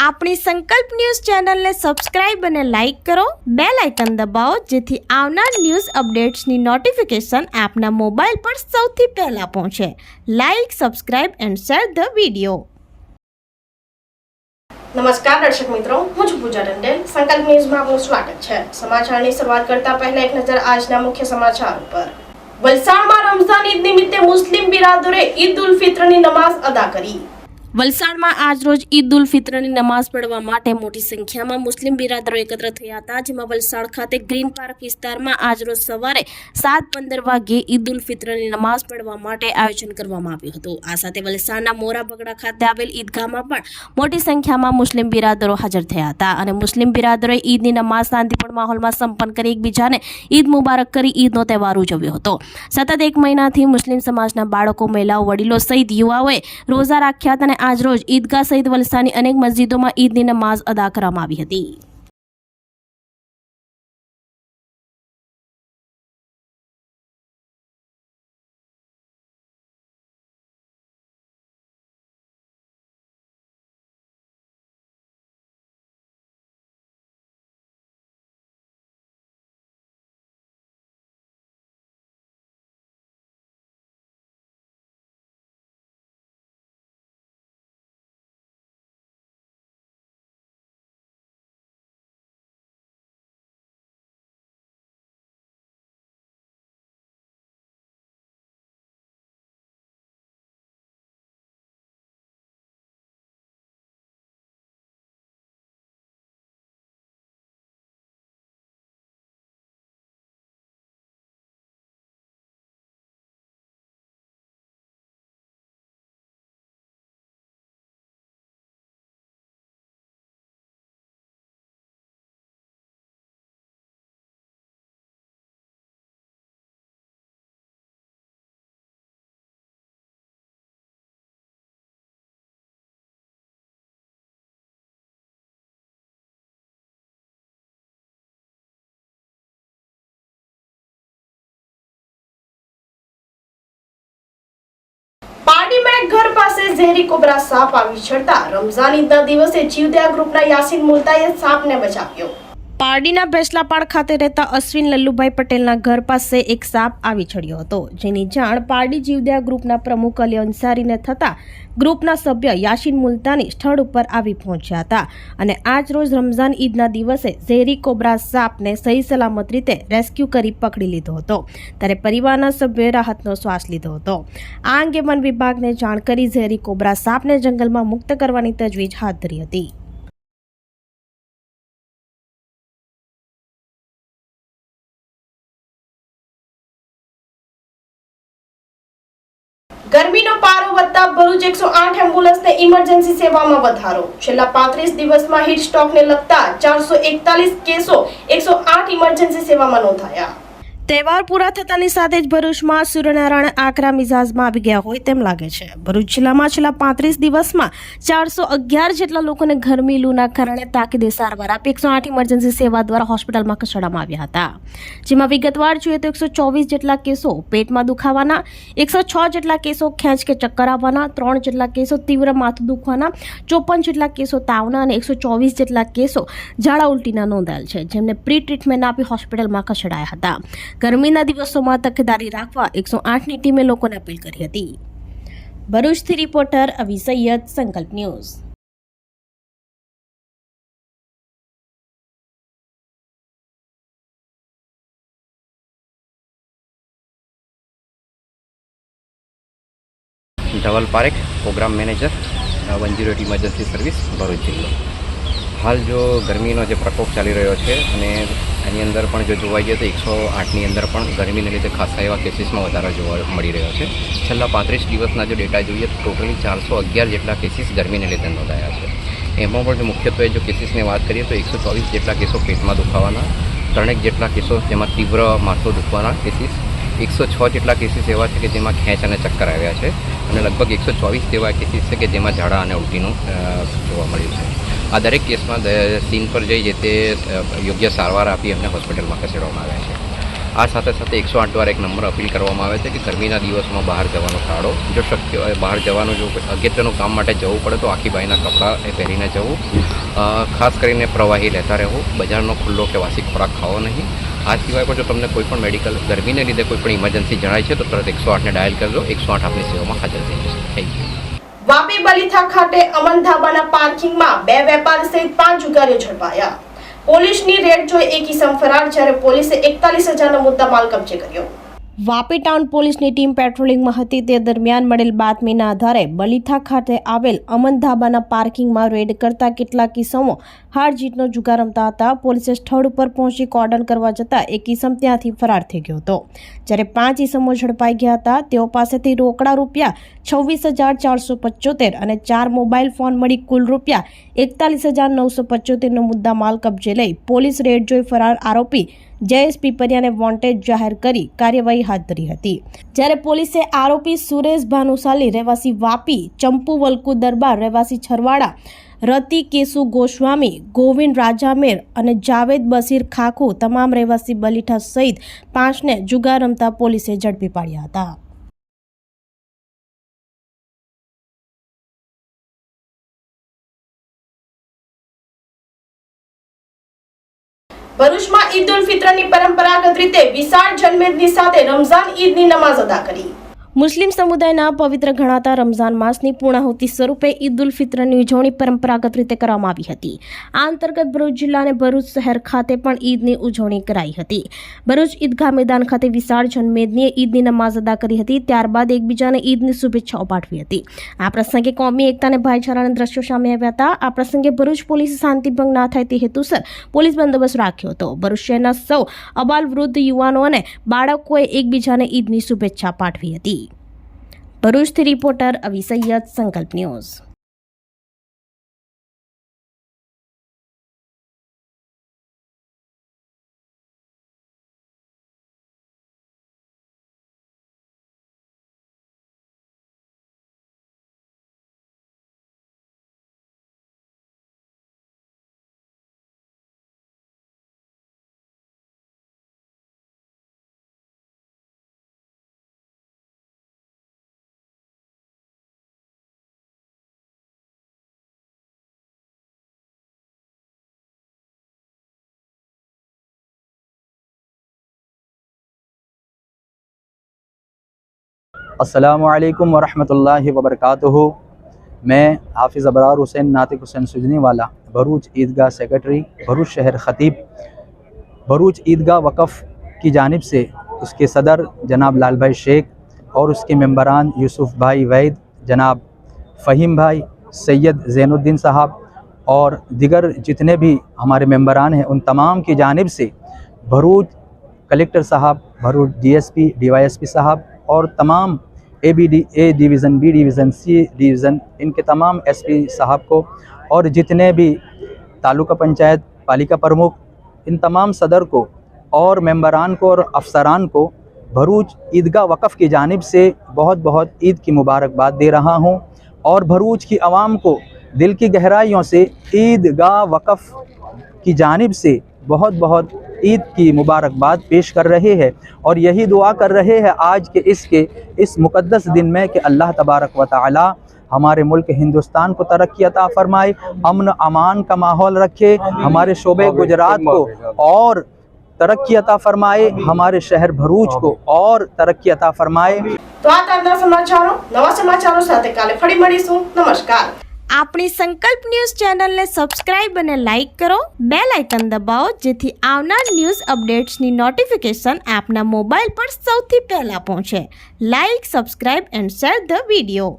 આપણી સંકલ્પ ન્યૂઝ ચેનલને સબસ્ક્રાઇબ અને લાઇક કરો, બેલ આઇકન દબાવો જેથી આવનાર ન્યૂઝ અપડેટ્સની નોટિફિકેશન આપના મોબાઈલ પર સૌથી પહેલા પહોંચે. Like, subscribe and share the video. નમસ્કાર દર્શક મિત્રો, હું છું પૂજા ટંડેલ. સંકલ્પ ન્યૂઝમાં આપનું સ્વાગત છે. સમાચારની શરૂઆત કરતા પહેલા એક નજર આજના મુખ્ય સમાચાર પર. વલસાડમાં રમઝાન ઈદ નિમિત્તે મુસ્લિમ બિરાદરે ઈદ ઉલ ફિત્રની નમાઝ અદા કરી. વલસાડમાં આજરોજ ઈદ ઉલ ફિત્રની નમાઝ પઢવા માટે મોટી સંખ્યામાં મુસ્લિમ બિરાદરો એકત્ર થયા હતા. જેમાં વલસાડ ખાતે ગ્રીન પાર્ક વિસ્તારમાં આજરોજ સવારે 7:15 વાગ્યે ઈદ ઉલ ફિત્રની નમાઝ પઢવા માટે આયોજન કરવામાં આવ્યું હતું. આ સાથે વલસાડના મોરા બગડા ખાતે આવેલ ઈદગાહમાં પણ મોટી સંખ્યામાં મુસ્લિમ બિરાદરો હાજર થયા હતા અને મુસ્લિમ બિરાદરોએ ઈદની નમાઝ શાંતિપૂર્ણ માહોલમાં સંપન્ન કરી એકબીજાને ઈદ મુબારક કરી ઈદનો તહેવાર ઉજવ્યો હતો. સતત 1 મહિનાથી મુસ્લિમ સમાજના બાળકો, મહિલાઓ, વડીલો સહિત યુવાઓએ રોઝા રાખ્યા હતા અને આજરોજ ઈદગાહ સહિત વલસાડની અનેક મસ્જિદોમાં ઈદની નમાઝ અદા કરવામાં આવી હતી. પારડીમાં એક ઘર પાસે ઝેરી કોબરા સાપ આવી ચડતા રમઝાન ઈદના દિવસે જીવદયા ગ્રુપના યાસીન મુલતાએ સાપને બચાવ્યો. પારડીના ભેસલાપાડ ખાતે રહેતા અશ્વિન લલ્લુભાઈ પટેલના ઘર પાસે એક સાપ આવી ચડ્યો હતો, જેની જાણ પારડી જીવદયા ગ્રુપના પ્રમુખ અલી અંસારીને થતા ગ્રુપના સભ્ય યાસીન મુલતાની સ્થળ ઉપર આવી પહોંચ્યા હતા અને આજ રોજ રમઝાન ઈદના દિવસે ઝેરી કોબરા સાપને સહી સલામત રીતે રેસ્ક્યુ કરી પકડી લીધો હતો. ત્યારે પરિવારના સભ્યોએ રાહતનો શ્વાસ લીધો હતો. આ અંગે વન વિભાગને જાણ કરી ઝેરી કોબરા સાપને જંગલમાં મુક્ત કરવાની તજવીજ હાથ ધરી હતી. ગરમીનો પારો વધતા ભરૂચ 108 એમ્બ્યુલન્સને ઇમરજન્સી સેવામાં વધારો. છેલ્લા 35 દિવસમાં હીટ સ્ટ્રોકને લગતા 441 કેસો 108 ઇમરજન્સી સેવામાં નોંધાયા. તહેવાર પૂરા થતાની સાથે જ ભરૂચમાં સૂર્યનારાયણ આકરા મિજાજમાં આવી ગયા હોય તેમ લાગે છે. ભરૂચ જિલ્લામાં છેલ્લા 35 દિવસમાં 411 જેટલા લોકોને ગરમી લૂના કારણે તાકીદે સારવાર આપી 108 ઇમરજન્સી સેવા દ્વારા હોસ્પિટલમાં ખસેડવામાં આવ્યા હતા. જેમાં વિગતવાર જોઈએ તો 124 જેટલા કેસો પેટમાં દુખાવાના, 106 જેટલા કેસો ખેંચ કે ચક્કર આવવાના, 3 જેટલા કેસો તીવ્ર માથું દુખવાના, 54 જેટલા કેસો તાવના અને 124 જેટલા કેસો ઝાડા ઉલટીના નોંધાયેલ છે, જેમને પ્રી ટ્રીટમેન્ટ આપી હોસ્પિટલમાં ખસેડાયા હતા. ગરમીના દિવસોમાં તકેદારી રાખવા 108ની ટીમે લોકોને અપીલ કરી હતી. ભરૂચથી reporter Avi Saiyed, Sankalp news. Dhaval Parekh, program manager 108 emergency service Bharuch જિલ્લો. હાલ જો ગરમીનો જે પ્રકોપ ચાલી રહ્યો છે અને એની અંદર પણ જો જોવા જઈએ તો 108ની અંદર પણ ગરમીને લીધે ખાસા એવા કેસીસમાં વધારો જોવા મળી રહ્યો છે. છેલ્લા 35 દિવસના જો ડેટા જોઈએ તો ટોટલી 411 જેટલા કેસીસ ગરમીને લીધે નોંધાયા છે. એમાં પણ મુખ્યત્વે જો કેસીસની વાત કરીએ તો 124 જેટલા કેસો પેટમાં દુખાવાના, 3 જેટલા કેસો જેમાં તીવ્ર માથું દુખવાના કેસીસ, 106 જેટલા કેસીસ એવા છે કે જેમાં ખેંચ અને ચક્કર આવ્યા છે અને લગભગ 124 જેવા કેસીસ છે કે જેમાં ઝાડા અને ઉલટીનું જોવા મળ્યું છે. આ દરેક કેસમાં સીન પર જઈ જે તે યોગ્ય સારવાર આપી એમને હોસ્પિટલમાં ખસેડવામાં આવ્યા છે. આ સાથે સાથે 108 દ્વારા એક નંબર અપીલ કરવામાં આવે છે કે ગરમીના દિવસમાં બહાર જવાનો ટાળો. જો શક્ય હોય બહાર જવાનું જો અગત્યનું કામ માટે જવું પડે તો આખી બાઈના કપડાં એ પહેરીને જવું. ખાસ કરીને પ્રવાહી લેતા રહેવું. બજારનો ખુલ્લો કે વાસી ખોરાક ખાવો નહીં. આ સિવાય પણ જો તમને કોઈ પણ મેડિકલ ગરમીને લીધે કોઈ પણ ઇમરજન્સી જણાય છે તો તરત 108ને ડાયલ કરજો. 108 આપની સેવામાં હાજર થઈ જશે. Thank you. વાપી બલીથા ખાતે અમન ધાબાના પાર્કિંગમાં 2 વેપારી સહિત 5 જુગારીઓ ઝડપાયા. પોલીસની રેડ જોઈ એક ઇસમ ફરાર, જ્યારે પોલીસે 41,000નો મુદ્દામાલ કબજે કર્યો. વાપી ટાઉન પોલીસની ટીમ પેટ્રોલિંગમાં હતી તે દરમિયાન મળેલ બાતમીના આધારે બલીથા ખાતે આવેલ અમન ધાબાના પાર્કિંગમાં રેડ કરતા કેટલાક કિસ્સાઓ હાર જીતનો જુગાર રમતા હતા. પોલીસે સ્થળ ઉપર પહોંચી કોર્ડન કરવા જતાં એક ઇસમ ત્યાંથી ફરાર થઈ ગયો હતો, જ્યારે 5 ઇસમો ઝડપાઈ ગયા હતા. તેઓ પાસેથી રોકડા રૂપિયા 26,475 અને 4 મોબાઈલ ફોન મળી કુલ રૂપિયા 41,975નો મુદ્દામાલ કબજે લઈ પોલીસ રેડ જોઈ ફરાર આરોપી જયેશ પીપરિયાને વોન્ટેડ જાહેર કરી કાર્યવાહી હાથ ધરી હતી. જ્યારે પોલીસે આરોપી સુરેશ ભાનુશાલી રહેવાસી વાપી, ચંપુ વલ્કુ દરબાર રહેવાસી છરવાડા, રતિ કેશુ ગોસ્વામી, ગોવિંદ રાજામેર અને જાવેદ બસીર ખાખુ તમામ રહેવાસી બલીઠા સહિત 5ને જુગાર રમતા પોલીસે ઝડપી પાડ્યા હતા. ભરૂચમાં ઈદ ઉલ ફિત્રની પરંપરાગત રીતે વિશાળ જનમેદની સાથે રમઝાન ઈદની નમાઝ અદા કરી. મુસ્લિમ સમુદાયના પવિત્ર ગણાતા રમઝાન માસની પૂર્ણાહુતિ સ્વરૂપે ઈદ ઉલ ફિત્રની ઉજવણી પરંપરાગત રીતે કરવામાં આવી હતી. આ અંતર્ગત ભરૂચ જિલ્લા અને ભરૂચ શહેર ખાતે પણ ઈદની ઉજવણી કરાઈ હતી. ભરૂચ ઈદગાહ મેદાન ખાતે વિશાળ જનમેદનીએ ઈદની નમાઝ અદા કરી હતી. ત્યારબાદ એકબીજાને ઈદની શુભેચ્છાઓ પાઠવી હતી. આ પ્રસંગે કોમી એકતા અને ભાઈચારાના દ્રશ્યો સામે આવ્યા હતા. આ પ્રસંગે ભરૂચ પોલીસે શાંતિભંગ ના થાય તે હેતુસર પોલીસ બંદોબસ્ત રાખ્યો હતો. ભરૂચ શહેરના સૌ અબાલ, વૃદ્ધ, યુવાનો અને બાળકોએ એકબીજાને ઈદની શુભેચ્છા પાઠવી હતી. ભરૂચથી રિપોર્ટર અવી સૈયદ, સંકલ્પ ન્યૂઝ. अस्सलामुअलैकुम वरहमतुल्लाहि वबरकातुहू. मैं हाफिज़ अबरार हुसैन नातिक हुसैन सुजनी वाला, भरूच ईदगाह सेक्रेटरी, भरूच शहर ख़तीब, भरूच ईदगाह वक़फ़ की जानिब से उसके सदर जनाब लाल भाई शेख और उसके मेंबरान यूसुफ भाई वैद, जनाब फ़हीम भाई, सैयद ज़ैनुद्दीन साहब और दिगर जितने भी हमारे मेंबरान हैं उन तमाम की जानिब से भरूच कलेक्टर साहब, भरूच DSP, DYSP साहब और तमाम A division, B division, C division, इनके तमाम SP साहब को और जितने भी तालुका पंचायत, पालिका प्रमुख, इन तमाम सदर को और मेंबरान को और अफसरान को भरूच ईदगाह वक़फ़ की जानिब से बहुत बहुत ईद की मुबारकबाद दे रहा हूँ और भरूच की आवाम को दिल की गहराइयों से ईदगाह वक़फ़ की जानिब से बहुत बहुत ईद की मुबारकबाद पेश कर रहे हैं और यही दुआ कर रहे हैं आज के इस मुक़द्दस दिन में कि अल्लाह तबारक व तआला हमारे मुल्क हिंदुस्तान को तरक्की अता फ़रमाए, अमन अमान का माहौल रखे, हमारे शोबे गुजरात को और तरक्की अता फ़रमाए, हमारे शहर भरूच को और तरक्की अता फ़रमाए. તો આ તાજા સમાચારો, નવા સમાચારો સાથે કાલે ફરી મળીશું. નમસ્કાર. આપણી સંકલ્પ ન્યૂઝ ચેનલને સબસ્ક્રાઇબ અને લાઇક કરો. બેલ આઇકન દબાવો જેથી આવનાર ન્યૂઝ અપડેટ્સની નોટિફિકેશન આપના મોબાઈલ પર સૌથી પહેલા પહોંચે. Like, subscribe and share the video.